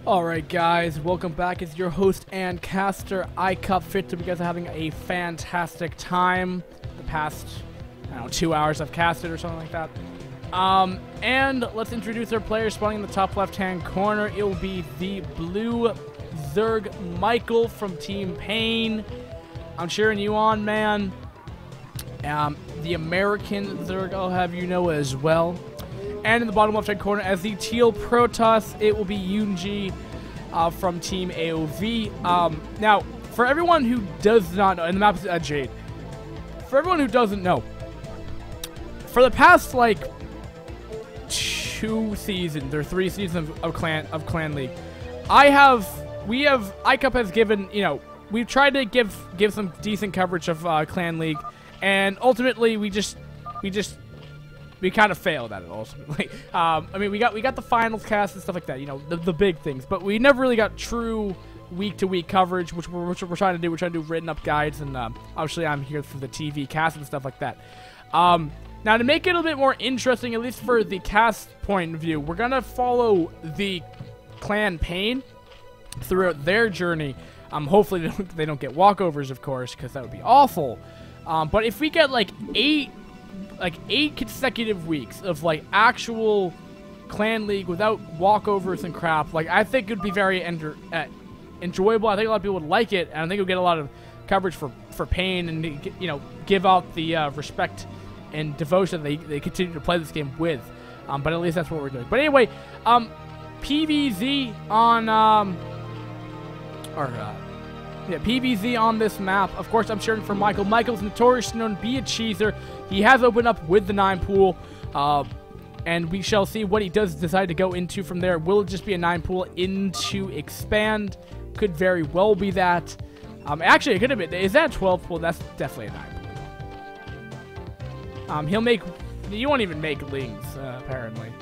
Alright guys, welcome back. It's your host and caster, iCCup. Fit to you guys are having a fantastic time. The past, I don't know, 2 hours I've casted or something like that. And let's introduce our players spawning in the top left-hand corner. It will be the blue Zerg Michael from Team PaiN. I'm cheering you on, man. The American Zerg, I'll have you know as well. And in the bottom left-hand corner, as the teal Protoss, it will be Eunji from Team AoV. Now, for everyone who does not know, and the map is Jade. For everyone who doesn't know, for the past, like, 2 seasons, or 3 seasons of Clan League, iCCup has given, you know, we've tried to give some decent coverage of Clan League, and ultimately, we kind of failed at it, ultimately. I mean, we got the finals cast and stuff like that, you know, the big things. But we never really got true week-to-week coverage, which we're trying to do. We're trying to do written-up guides, and obviously I'm here for the TV cast and stuff like that. Now, to make it a little bit more interesting, at least for the cast point of view, we're going to follow the Clan PaiN throughout their journey. Hopefully they don't get walkovers, of course, because that would be awful. But if we get, like, 8 consecutive weeks of, like, actual Clan League without walkovers and crap, like, I think it would be very enjoyable. I think a lot of people would like it, and I think it would get a lot of coverage for PaiN and, you know, give out the respect and devotion they continue to play this game with. But at least that's what we're doing. But anyway, PVZ on, PVZ on this map. Of course, I'm cheering for Michael. Michael's notoriously known to be a cheeser. He has opened up with the 9 pool, and we shall see what he does decide to go into from there. Will it just be a 9 pool into expand? Could very well be that. Actually, it could have been. Is that a 12 pool? That's definitely a 9 pool. He'll make. You won't even make lings, apparently.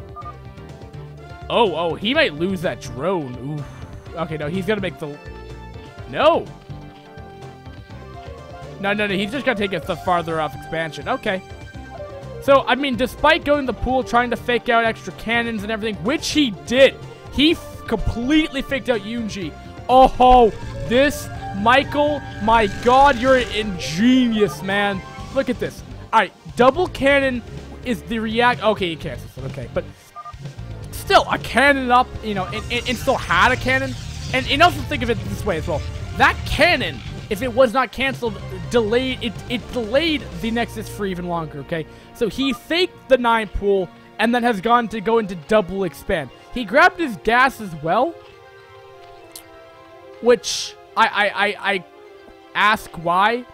Oh, he might lose that drone. Oof. Okay, no, he's gonna make the. No. No, he's just gonna take it the farther off expansion. Okay. So, I mean, despite going to the pool, trying to fake out extra cannons and everything, which he did, he completely faked out Eunji. Oh, this Michael, my God, you're ingenious, man. Look at this. All right, double cannon is the react. Okay, he cancels it. Okay, but still, a cannon up, you know, and still had a cannon. And also think of it this way as well. That cannon, if it was not canceled, it delayed the Nexus for even longer, okay? So he faked the 9 pool and then has gone to go into double expand. He grabbed his gas as well, which I ask why.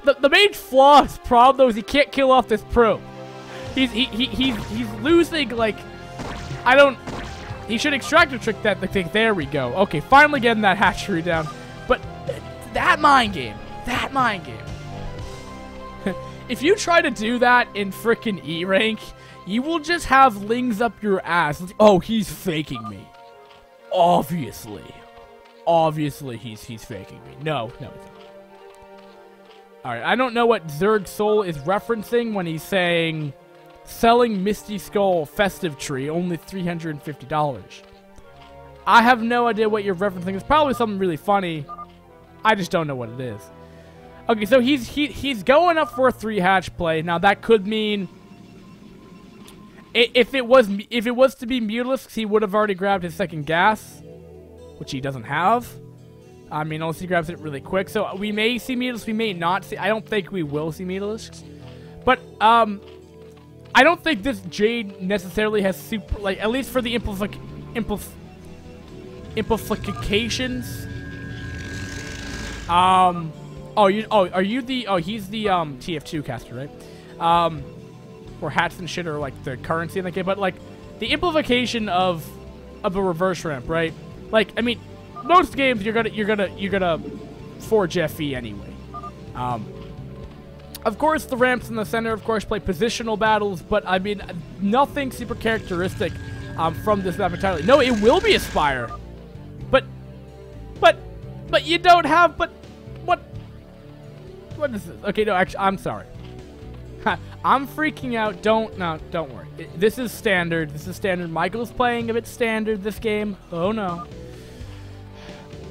But the main flaw, problem though, is he can't kill off this probe. He's losing, like, he should extractor trick that thing. There we go. Okay, finally getting that hatchery down. But that mind game. If you try to do that in frickin' E rank, you will just have lings up your ass. Oh, he's faking me. Obviously he's faking me. No, he's not. Alright, I don't know what Zerg Soul is referencing when he's saying selling Misty Skull Festive Tree, only $350. I have no idea what you're referencing. It's probably something really funny. I just don't know what it is. Okay, so he's going up for a 3-hatch play. Now that could mean if it was to be Mutalisks, he would have already grabbed his second gas, which he doesn't have. I mean, unless he grabs it really quick. So we may see Mutalisks, we may not see. I don't think we will see Mutalisks. But I don't think this Jade necessarily has super, like, at least for the implications. He's the TF2 caster, right? Where hats and shit are like the currency in the game, but like the implication of a reverse ramp, right? Like, I mean, most games you're gonna forge FE anyway. Of course, the ramps in the center, of course, play positional battles, but I mean, nothing super characteristic from this map entirely. No, it will be Aspire, but you don't have. But what is this? Okay, no, actually, I'm sorry. I'm freaking out. Don't worry. This is standard. Michael's playing a bit standard this game. Oh no.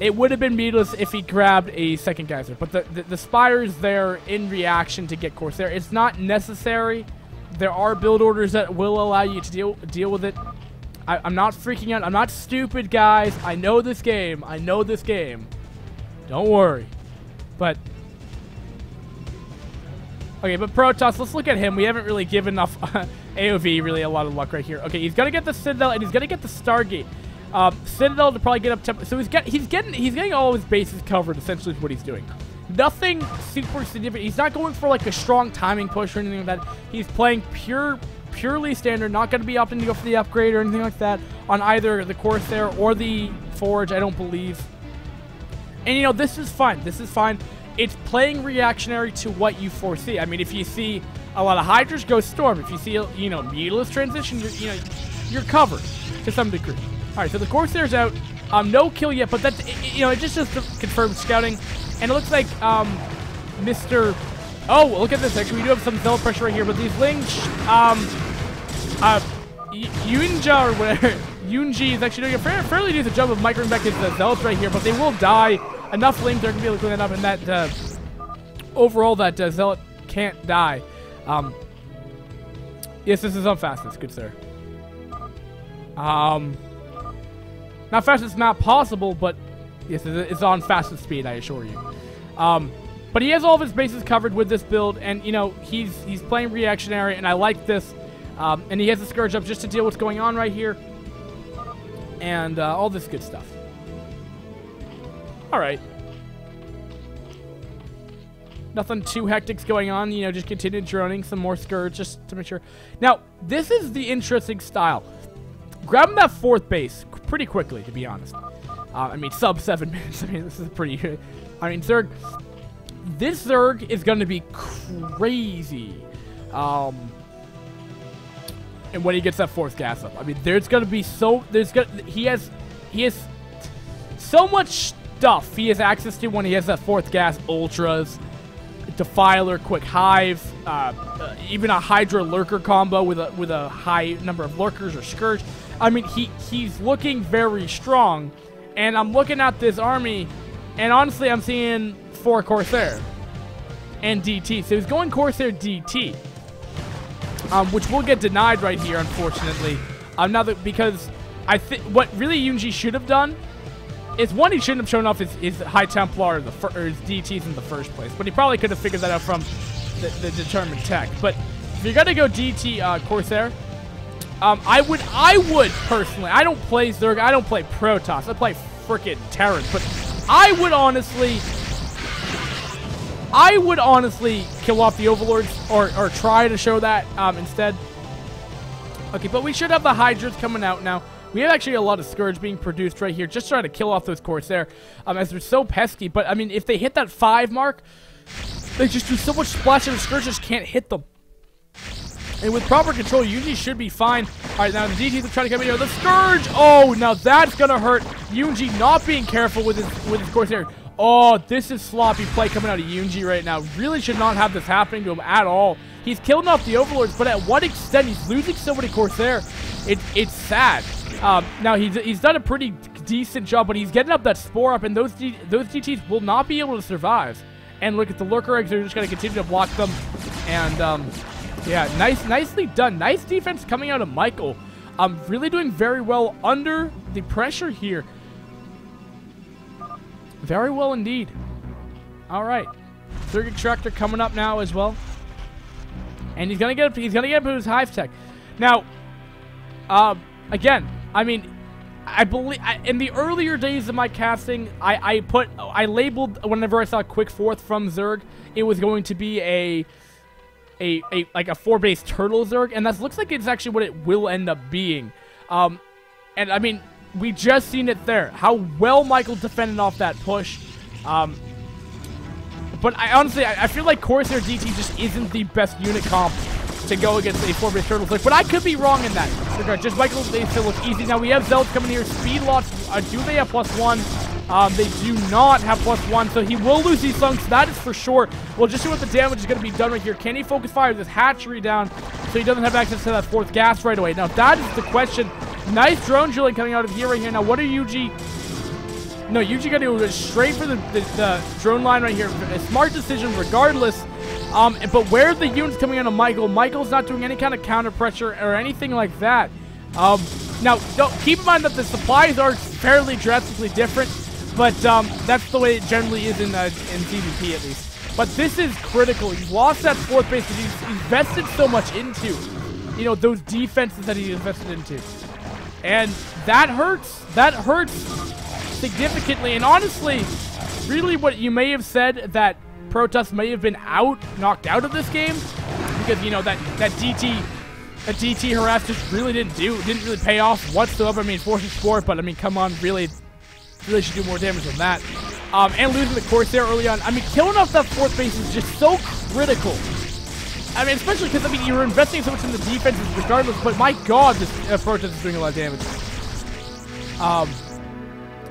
It would have been meatless if he grabbed a second geyser. But the Spire is there in reaction to get Corsair. It's not necessary. There are build orders that will allow you to deal with it. I'm not freaking out. I'm not stupid, guys. I know this game. I know this game. Don't worry. But... okay, but Protoss, let's look at him. We haven't really given enough AoV really a lot of luck right here. Okay, he's gonna get the Citadel and he's gonna get the Stargate. Citadel to probably get up tempo. So he's getting all his bases covered. Essentially, is what he's doing. Nothing super significant. He's not going for like a strong timing push or anything like that. He's playing purely standard. Not going to be opting to go for the upgrade or anything like that on either the Corsair or the Forge. I don't believe. And you know, this is fine. This is fine. It's playing reactionary to what you foresee. I mean, if you see a lot of Hydras, go Storm. If you see, you know, meatless transition, you're covered to some degree. All right, so the Corsair's out. No kill yet, but that's, you know, it just confirmed scouting. And it looks like Mr. Oh, look at this. Actually, we do have some Zealot pressure right here, but these Lings, Eunji or whatever, Eunji is actually doing a fairly decent job of microing back his Zealots right here, but they will die. Enough Lings are going to be able to clean that up, and that overall, that Zealot can't die. Yes, this is on fastest. Good, sir. Not fastest, not possible, but yes, it's on fastest speed, I assure you. But he has all of his bases covered with this build, and you know he's playing reactionary, and I like this. And he has the Scourge up just to deal with what's going on right here, and all this good stuff. All right. Nothing too hectic's going on, you know, just continue droning, some more Scourge just to make sure. Now, this is the interesting style. Grabbing that fourth base pretty quickly, to be honest. I mean, sub 7 minutes. I mean, this is pretty... I mean, Zerg... This Zerg is going to be crazy. And when he gets that fourth gas up. I mean, there's going to be so... He has so much stuff he has access to when he has that fourth gas. Ultras, Defiler, Quick Hive, even a Hydra Lurker combo with a high number of Lurkers or Scourge. I mean, he's looking very strong, and I'm looking at this army, and honestly, I'm seeing 4 Corsair and DT. So he's going Corsair DT, which will get denied right here, unfortunately. Because I think what really Eunji should have done is, one, he shouldn't have shown off his High Templar or his DTs in the first place, but he probably could have figured that out from the determined tech. But if you're gonna go DT Corsair, I would personally, I don't play Zerg, I don't play Protoss, I play frickin' Terrans, but I would honestly kill off the Overlords or try to show that instead. Okay, but we should have the Hydras coming out now. We have actually a lot of Scourge being produced right here, just trying to kill off those Corsair, as they're so pesky. But I mean, if they hit that 5 mark, they just do so much splash and the Scourge just can't hit them. And with proper control, Eunji should be fine. All right, now the DTs are trying to come in here. The Scourge! Oh, now that's going to hurt. Eunji not being careful with his Corsair. Oh, this is sloppy play coming out of Eunji right now. Really should not have this happening to him at all. He's killing off the Overlords, but at what extent? He's losing so many Corsair. It's sad. Now, he's done a pretty decent job, but he's getting up that Spore up, and those DTs will not be able to survive. And look at the Lurker Eggs. They're just going to continue to block them. And, yeah, nicely done. Nice defense coming out of Michael. Really doing very well under the pressure here. Very well indeed. All right. Zerg Extractor coming up now as well. And he's gonna get up to his Hive Tech. Now, again, I mean, I believe in the earlier days of my casting, I labeled whenever I saw a quick fourth from Zerg, it was going to be like a 4-base turtle Zerg, and that looks like it's actually what it will end up being. And I mean, we just seen it there. How well Michael defended off that push. But honestly, I feel like Corsair DT just isn't the best unit comp to go against a 4-base turtle Zerg. But I could be wrong in that regard. Just Michael, they still look easy. Now we have Zealots coming here. Speed lots. Do they have +1? They do not have +1, so he will lose these lungs. That is for sure. We'll just see what the damage is going to be done right here. Can he focus fire this hatchery down so he doesn't have access to that 4th gas right away? Now that is the question. Nice drone drilling coming out of here right here. Now what are Eunji No, Eunji got to go straight for the drone line right here. A smart decision regardless. But where the unit's coming in on Michael, Michael's not doing any kind of counter pressure or anything like that. Now, keep in mind that the supplies are fairly drastically different, but that's the way it generally is in PvP at least. But this is critical. He's lost that 4th base because he's invested so much into, you know, those defenses that he invested into. And that hurts. That hurts significantly. And honestly, really what you may have said that Protoss may have been knocked out of this game, because, you know, that DT harass just really didn't really pay off whatsoever. I mean, forcing sport, but I mean, come on, really should do more damage than that. And losing the Corsair early on. I mean, killing off that 4th base is just so critical. I mean, especially because, I mean, you're investing so much in the defenses regardless, but my god, this Protoss is doing a lot of damage.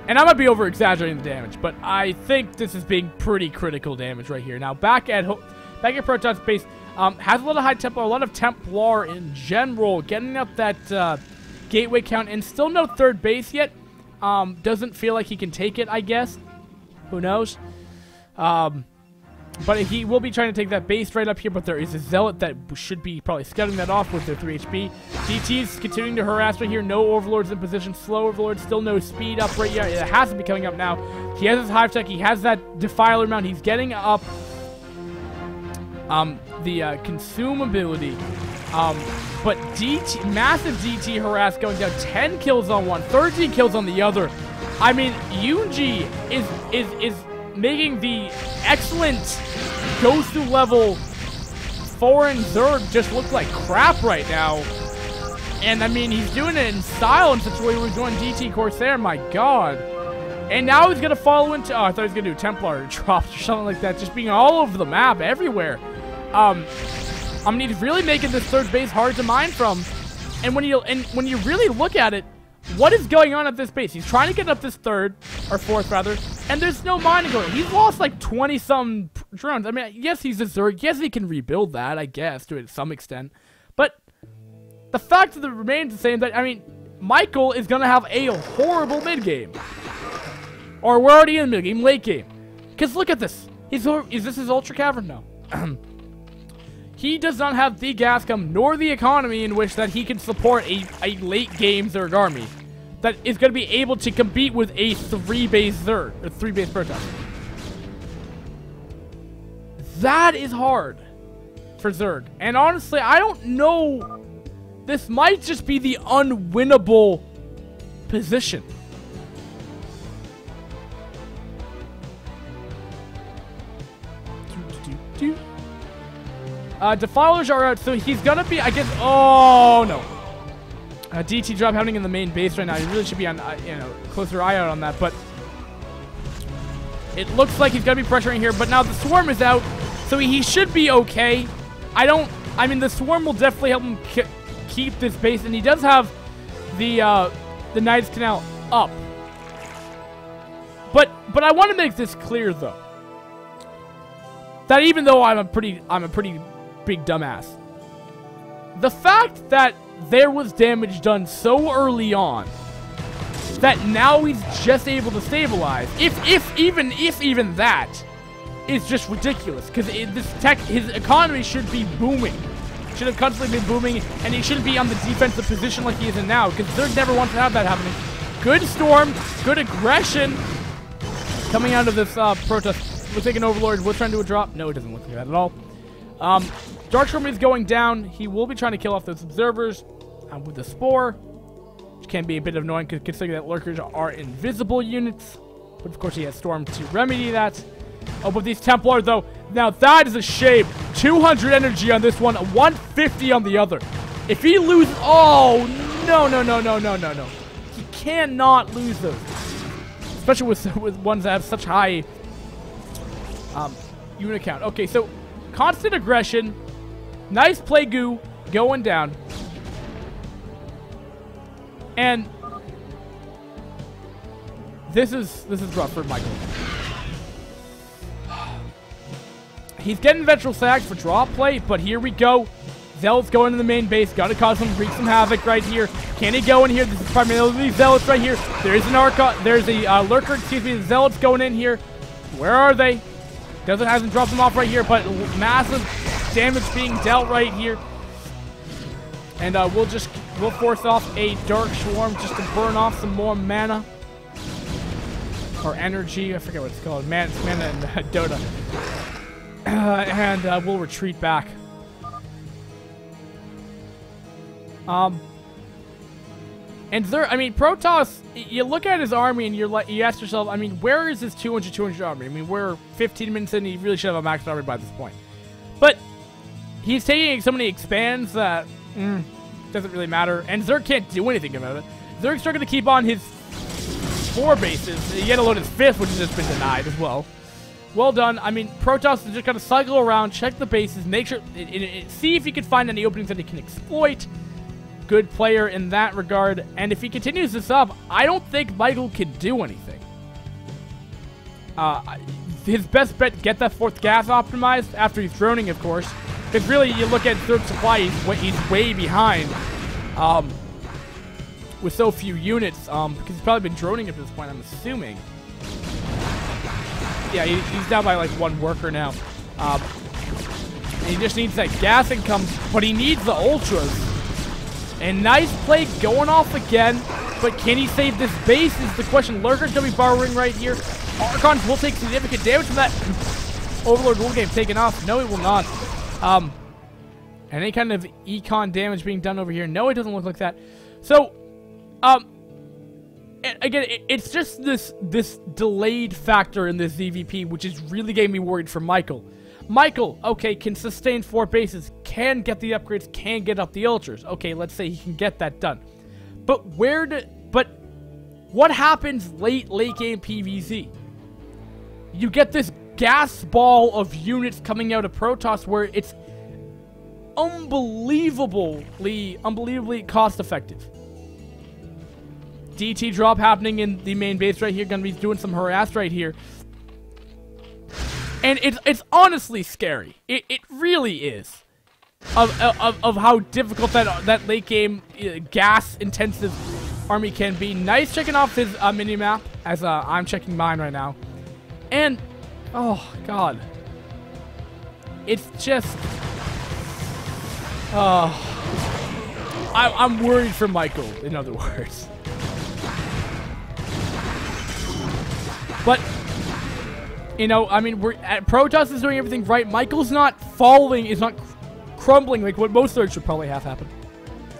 And I might be over-exaggerating the damage, but I think this is being pretty critical damage right here. Now, back at Protoss base, has a lot of high Templar, a lot of Templar in general, getting up that gateway count, and still no 3rd base yet. Doesn't feel like he can take it, I guess. Who knows? But he will be trying to take that base right up here, but there is a Zealot that should be probably scouting that off with their 3 HP. DT's continuing to harass right here. No Overlords in position. Slow Overlords. Still no speed up right here. It has to be coming up now. He has his Hive Tech. He has that Defiler mount. He's getting up the Consume ability. But massive DT harass going down. 10 kills on one. 13 kills on the other. I mean, Eunji is making the excellent Gosu level foreign Zerg just look like crap right now. And I mean, he's doing it in style in such a way where he's going DT Corsair, my god. And now he's gonna follow into, oh, I thought he was gonna do Templar drops or something like that, just being all over the map, everywhere. I mean, he's really making this 3rd base hard to mine from. And when you really look at it, what is going on at this base? He's trying to get up this 3rd, or 4th rather, and there's no mining going. He's lost like 20-some drones. I mean, yes, he's a Zerg. Yes, he can rebuild that, I guess, to some extent. But the fact of the remains the same that, I mean, Michael is going to have a horrible mid-game. Or we're already in mid-game, late game. Because look at this. Is this his Ultra Cavern? No. He does not have the Gascom nor the economy in which that he can support a late-game Zerg army that is going to be able to compete with a 3-base Zerg, or 3-base Protoss. That is hard for Zerg. And honestly, I don't know. This might just be the unwinnable position. Defilers are out, so he's gonna be, I guess, oh no. DT drop happening in the main base right now. He really should be on, you know, closer eye out on that, but it looks like he's gonna be pressuring here, but now the Swarm is out, so he should be okay. I mean, the Swarm will definitely help him keep this base, and he does have the Knight's Canal up. But I want to make this clear, though, that even though I'm a pretty big dumbass, the fact that there was damage done so early on that now he's just able to stabilize, if even that, is just ridiculous, because his economy should be booming. Should have constantly been booming, and he shouldn't be on the defensive position like he is in now, because Zerg never wants to have that happening. Good Storm, good aggression coming out of this Protoss. We're taking Overlord. We're trying to do a drop. No, it doesn't look like that at all. Darkstorm is going down. He will be trying to kill off those observers with the Spore, which can be a bit annoying considering that Lurkers are invisible units. But of course he has Storm to remedy that. Oh, but these Templar, though, now that is a shame. 200 energy on this one, 150 on the other. If he loses, oh, no. He cannot lose those. Especially with ones that have such high unit count. Okay, so constant aggression. Nice play, Goo, going down. And this is rough for Michael. He's getting Ventral Sags for drop play, but here we go. Zealots going in the main base. Gotta wreak some havoc right here. Can he go in here? This is primarily Zealots right here. There's an Archon. There's a Lurker. Excuse me. The Zealots going in here. Where are they? Hasn't dropped them off right here, but massive damage being dealt right here. And we'll force off a Dark Swarm just to burn off some more mana. Or energy. I forget what it's called. Mana in Dota. And we'll retreat back. And there, I mean, Protoss, you look at his army and you ask yourself, I mean, where is his 200 army? I mean, we're 15 minutes in, he really should have a maxed army by this point. But he's taking so many expands that doesn't really matter. And Zerg can't do anything about it. Zerg's still going to keep on his 4 bases, yet alone his 5th, which has just been denied as well. Well done. I mean, Protoss is just going to cycle around, check the bases, make sure, see if he can find any openings that he can exploit. Good player in that regard. And if he continues this up, I don't think Michael can do anything. His best bet, get that 4th gas optimized after he's droning, of course. Because really, you look at 3rd supply, he's way behind. With so few units, because he's probably been droning at this point, I'm assuming. Yeah, he's down by like 1 worker now. And he just needs that gas income, but he needs the ultras. And nice play going off again, but can he save this base is the question. Lurker's going to be borrowing right here. Archons will take significant damage from that. Overlord War Game taken off. No, it will not. Any kind of econ damage being done over here? No, it doesn't look like that. So, again, it's just this delayed factor in this ZVP, which is really getting me worried for Michael. Michael, okay, can sustain 4 bases, can get the upgrades, can get up the ultras. Okay, let's say he can get that done. But what happens late game PvZ? You get this gas ball of units coming out of Protoss where it's unbelievably cost effective. DT drop happening in the main base right here, gonna be doing some harass right here. And it's honestly scary. It really is. Of how difficult that late game gas intensive army can be. Nice checking off his mini map as I'm checking mine right now. And oh god. It's just I'm worried for Michael, in other words. But you know, I mean, Protoss is doing everything right. Michael's not falling, is not crumbling like what most Zergs should probably have happened.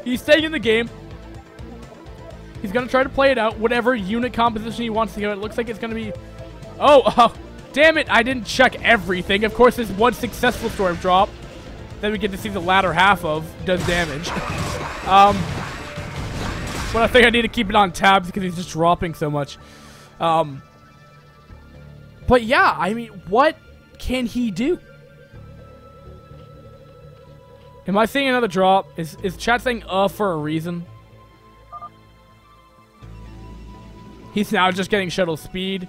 He's staying in the game. He's going to try to play it out, whatever unit composition he wants to go. It looks like it's going to be... Oh, damn it, I didn't check everything. Of course, there's 1 successful storm drop that we get to see the latter half of does damage. But I think I need to keep it on tabs because he's just dropping so much. But yeah, I mean, what can he do? Am I seeing another drop? Is chat saying for a reason? He's now just getting shuttle speed.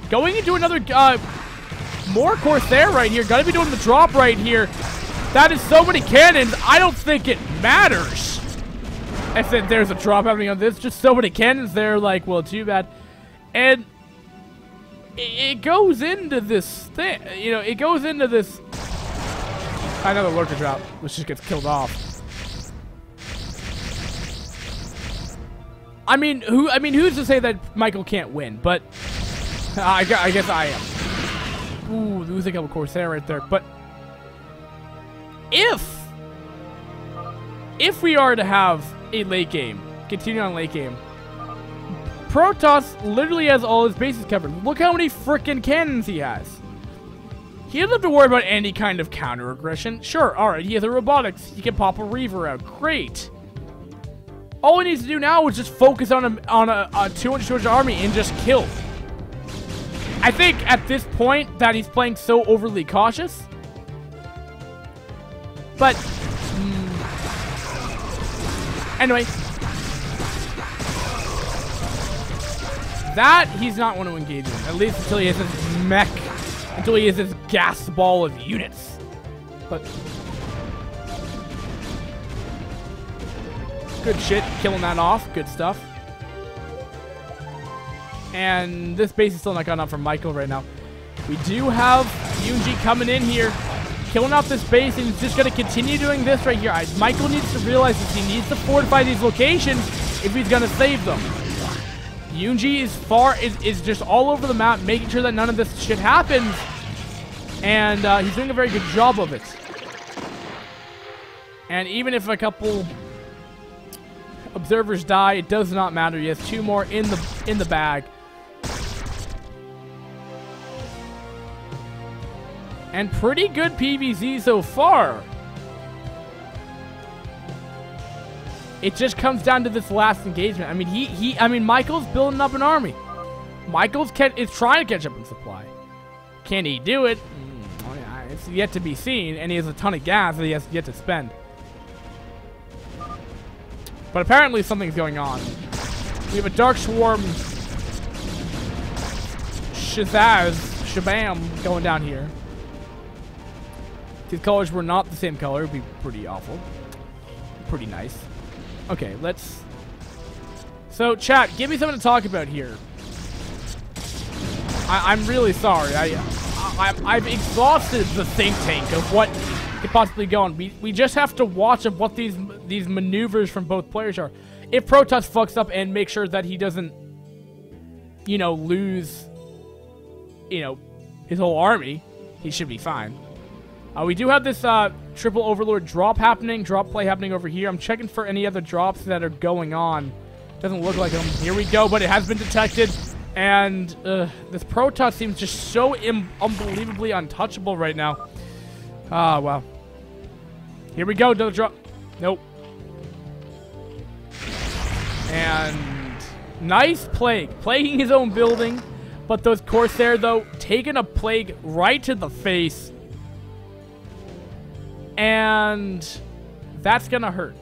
Going into another more Corsair right here. Gotta be doing the drop right here. That is so many cannons. I don't think it matters. If there's a drop happening on this. Just so many cannons there. Like, well, too bad. And it goes into this thing, you know, it goes into this... Another lurker drop, which just gets killed off. I mean, who's to say that Michael can't win? But I guess I am. Ooh, losing a couple Corsair right there. But if we are to have a late game, continue on late game, Protoss literally has all his bases covered. Look how many frickin' cannons he has. He doesn't have to worry about any kind of counter aggression. Sure, alright, he has a robotics. He can pop a Reaver out. Great. All he needs to do now is just focus on a 200 army and just kill. I think at this point that he's playing so overly cautious. But anyway. That he's not want to engage in, at least until he has his mech, until he has his gas ball of units. But Good shit. Killing that off. Good stuff. And this base is still not gone up for Michael right now. We do have Eunji coming in here, killing off this base, and he's just going to continue doing this right here. Michael needs to realize that he needs to fortify these locations if he's going to save them. Eunji is just all over the map, making sure that none of this shit happens, and he's doing a very good job of it. And even if a couple observers die, it does not matter. He has 2 more in the bag. And pretty good PvZ so far. It just comes down to this last engagement. I mean, Michael's building up an army. Michael's is trying to catch up in supply. Can he do it? Oh yeah, it's yet to be seen. And he has a ton of gas that he has yet to spend. But apparently something's going on. We have a Dark Swarm Shabam going down here. If these colors were not the same color, it would be pretty awful. Pretty nice. Okay, let's... So, chat, give me something to talk about here. I'm really sorry. I've exhausted the think tank of what could possibly go on. We just have to watch of what these maneuvers from both players are. If Protoss fucks up and make sure that he doesn't, you know, lose, you know, his whole army, he should be fine. We do have this triple Overlord drop play happening over here. I'm checking for any other drops that are going on. Doesn't look like them. Here we go, but it has been detected. And this Protoss seems just so unbelievably untouchable right now. Ah, well. Here we go, another drop. Nope. And nice Plague. Plaguing his own building. But those Corsair, though, taking a Plague right to the face. And that's gonna hurt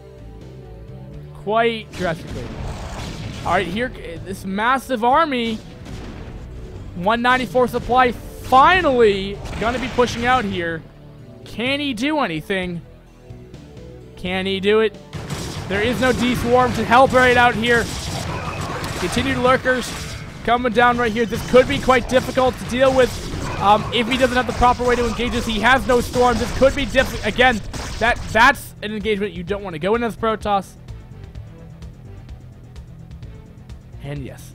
quite drastically. Alright, here, this massive army, 194 supply, finally gonna be pushing out here. Can he do anything? Can he do it? There is no D-Swarm to help right out here. Continued lurkers coming down right here. This could be quite difficult to deal with. If he doesn't have the proper way to engage us, he has no storm. This could be difficult. Again, that's an engagement you don't want to go in as Protoss. And yes.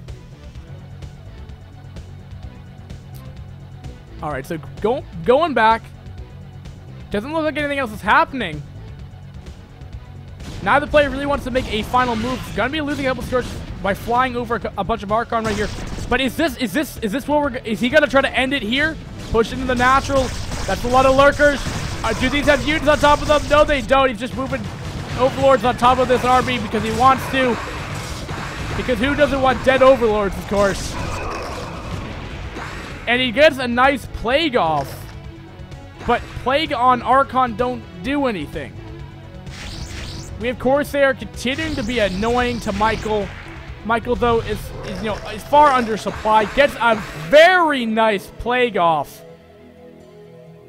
Alright, so going back. Doesn't look like anything else is happening. Neither player really wants to make a final move. He's gonna be losing a couple skirts by flying over a bunch of Archon right here. But is this what is he gonna try to end it here? Push into the natural. That's a lot of lurkers. Do these have units on top of them? No, they don't. He's just moving Overlords on top of this army because he wants to. Because who doesn't want dead Overlords, of course? And he gets a nice Plague off. But Plague on Archon don't do anything. We have Corsair continuing to be annoying to Michael. Michael, though, is far under supply. Gets a very nice Plague off.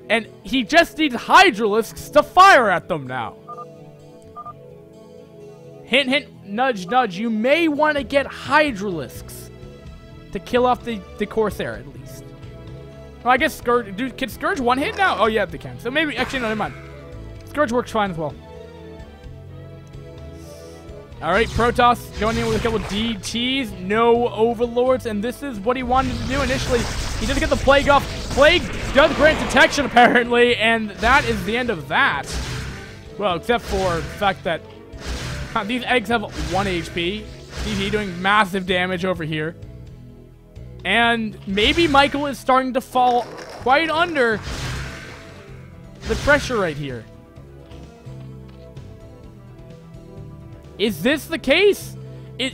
And he just needs Hydralisks to fire at them now. Hint, hint, nudge, nudge. You may want to get Hydralisks to kill off the Corsair, at least. Well, I guess Scourge... Can Scourge one hit now? Oh, yeah, they can. So maybe... Actually, no, never mind. Scourge works fine as well. Alright, Protoss going in with a couple DTs, no Overlords, and this is what he wanted to do initially. He doesn't get the Plague off. Plague does grant detection, apparently, and that is the end of that. Well, except for the fact that these eggs have 1 HP. DT doing massive damage over here. And maybe Michael is starting to fall quite under the pressure right here. Is this the case?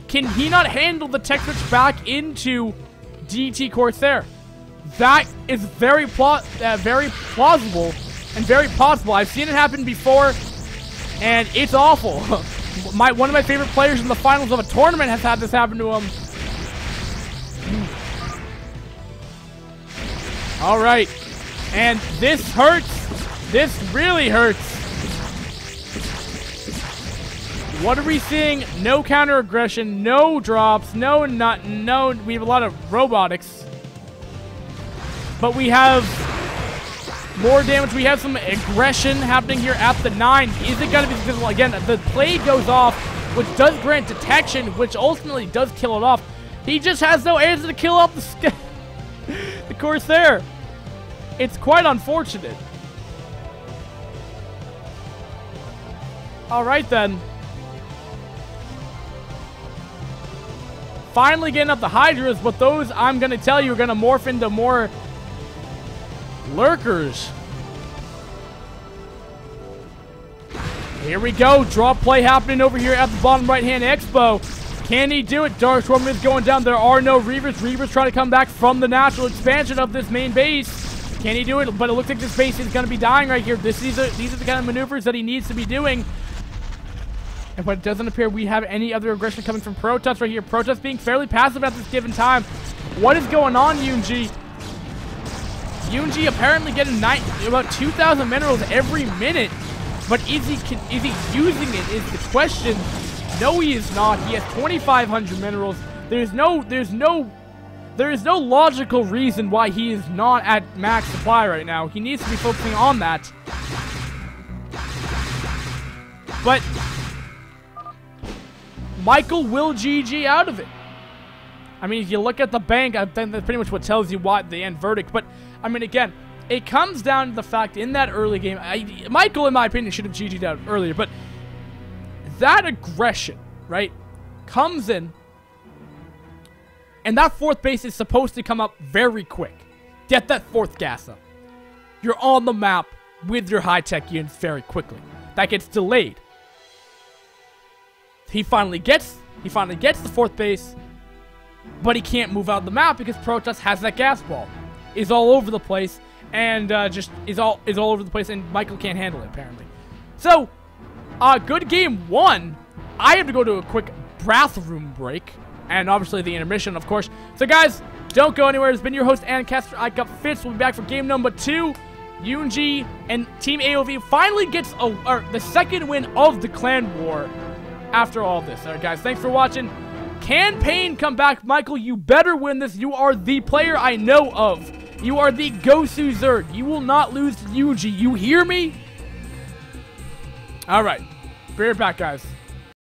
Can he not handle the tech switch back into DT Corsair? That is very plausible and very possible. I've seen it happen before, and it's awful. One of my favorite players in the finals of a tournament has had this happen to him. All right, and this hurts. This really hurts. What are we seeing? No counter aggression, no drops, no. We have a lot of robotics. But we have more damage. We have some aggression happening here at the 9. Is it going to be successful? Again, the blade goes off, which does grant detection, which ultimately does kill it off. He just has no answer to kill off the Corsair. It's quite unfortunate. Alright then. Finally getting up the Hydras, but those, I'm going to tell you, are going to morph into more lurkers. Here we go. Draw play happening over here at the bottom right-hand expo. Can he do it? Dark Swarm is going down. There are no Reavers. Reavers trying to come back from the natural expansion of this main base. Can he do it? But it looks like this base is going to be dying right here. These are the kind of maneuvers that he needs to be doing. And but it doesn't appear we have any other aggression coming from Protoss right here. Protoss being fairly passive at this given time. What is going on, Eunji? Eunji apparently getting about 2,000 minerals every minute. But is he using it is the question. No, he is not. He has 2,500 minerals. There is no logical reason why he is not at max supply right now. He needs to be focusing on that. But Michael will GG out of it. I mean, if you look at the bank, then that's pretty much what tells you what the end verdict. But, I mean, again, it comes down to the fact in that early game, Michael, in my opinion, should have GG'd out earlier. But that aggression, right, comes in. And that 4th base is supposed to come up very quick. Get that 4th gas up. You're on the map with your high-tech units very quickly. That gets delayed. He finally gets the 4th base, but he can't move out of the map because Protoss has that gas ball. Is all over the place, and just is all over the place, and Michael can't handle it, apparently. So, good game 1. I have to go to a quick bathroom break. And obviously the intermission, of course. So, guys, don't go anywhere. It's been your host, Caster iCCup Fitz. We'll be back for game number 2. Eunji and Team AoV finally gets the second win of the clan war after all this. All right, guys, thanks for watching. Can PaiN come back? Michael, you better win this. You are the player I know of. You are the Gosu Zerg. You will not lose to Eunji. You hear me? All right. Be right back, guys.